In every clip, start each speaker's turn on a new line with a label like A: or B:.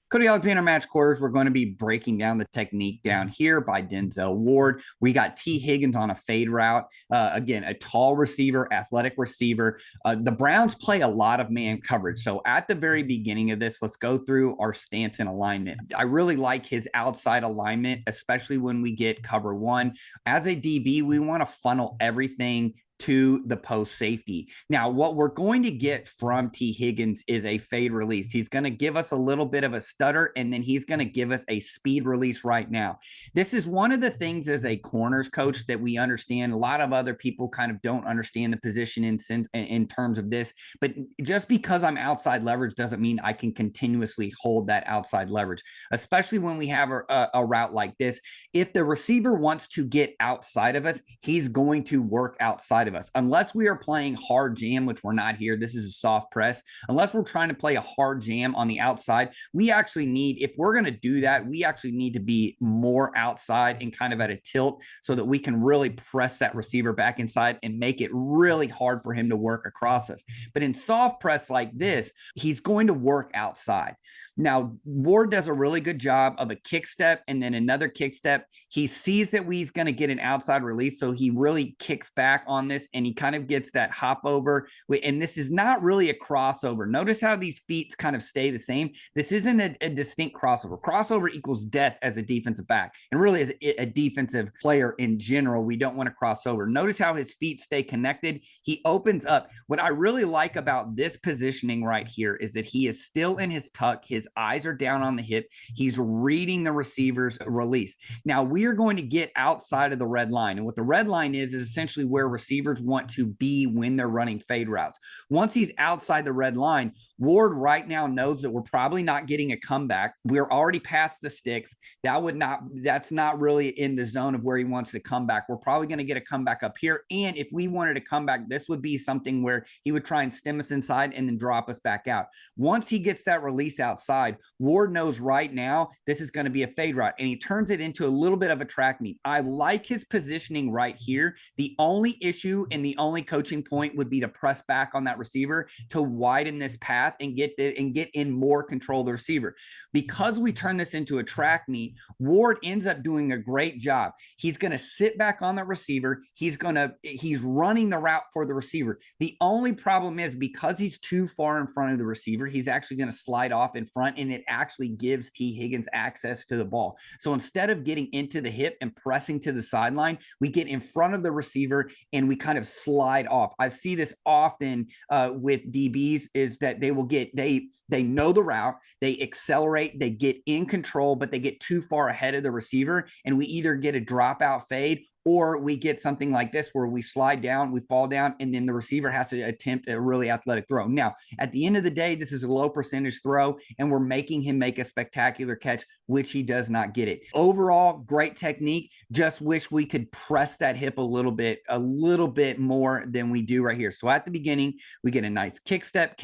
A: Cody Alexander Match Quarters. We're going to be breaking down the technique down here by Denzel Ward. We got T. Higgins on a fade route. Again, a tall receiver, athletic receiver. The Browns play a lot of man coverage. So at the very beginning of this, let's go through our stance and alignment. I really like his outside alignment, especially when we get cover one. As a DB, we want to funnel everything to the post safety. Now, what we're going to get from T. Higgins is a fade release. He's going to give us a little bit of a stutter, and then he's going to give us a speed release right now. This is one of the things as a corners coach that we understand. A lot of other people kind of don't understand the position in terms of this, but just because I'm outside leverage doesn't mean I can continuously hold that outside leverage, especially when we have a route like this. If the receiver wants to get outside of us, he's going to work outside of us. Unless we are playing hard jam, which we're not here, this is a soft press. Unless we're trying to play a hard jam on the outside, we actually need, if we're going to do that, we actually need to be more outside and kind of at a tilt so that we can really press that receiver back inside and make it really hard for him to work across us. But in soft press like this, he's going to work outside. Now, Ward does a really good job of a kick step and then another kick step. He sees that he's going to get an outside release, so he really kicks back on this and he kind of gets that hop over. And this is not really a crossover. Notice how these feet kind of stay the same. This isn't a distinct crossover. Crossover equals death as a defensive back, and really as a defensive player in general, we don't want to cross over. Notice how his feet stay connected. He opens up. What I really like about this positioning right here is that he is still in his tuck. His eyes are down on the hip. He's reading the receiver's release. Now, we are going to get outside of the red line. And what the red line is essentially where receivers want to be when they're running fade routes. Once he's outside the red line, Ward right now knows that we're probably not getting a comeback. We're already past the sticks. That's not really in the zone of where he wants to come back. We're probably going to get a comeback up here. And if we wanted to come back, this would be something where he would try and stem us inside and then drop us back out. Once he gets that release outside, Ward knows right now this is going to be a fade route, and he turns it into a little bit of a track meet. I like his positioning right here. The only issue and the only coaching point would be to press back on that receiver to widen this path and get in more control of the receiver. Because we turn this into a track meet, Ward ends up doing a great job. He's going to sit back on the receiver. He's running the route for the receiver. The only problem is because he's too far in front of the receiver, he's actually going to slide off in front, and it actually gives T. Higgins access to the ball. So instead of getting into the hip and pressing to the sideline, we get in front of the receiver and we kind of slide off. I see this often with DBs is that they know the route, they accelerate, they get in control, but they get too far ahead of the receiver, and we either get a dropout fade or we get something like this where we slide down, we fall down, and then the receiver has to attempt a really athletic throw. Now, at the end of the day, this is a low percentage throw, and we're making him make a spectacular catch, which he does not get it. Overall, great technique. Just wish we could press that hip a little bit more than we do right here. So at the beginning, we get a nice kick step.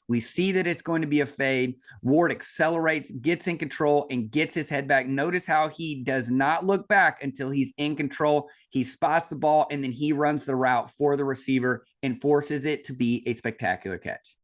A: We see that it's going to be a fade. Ward accelerates, gets in control, and gets his head back. Notice how he does not look back until he's in control. He spots the ball, and then he runs the route for the receiver and forces it to be a spectacular catch.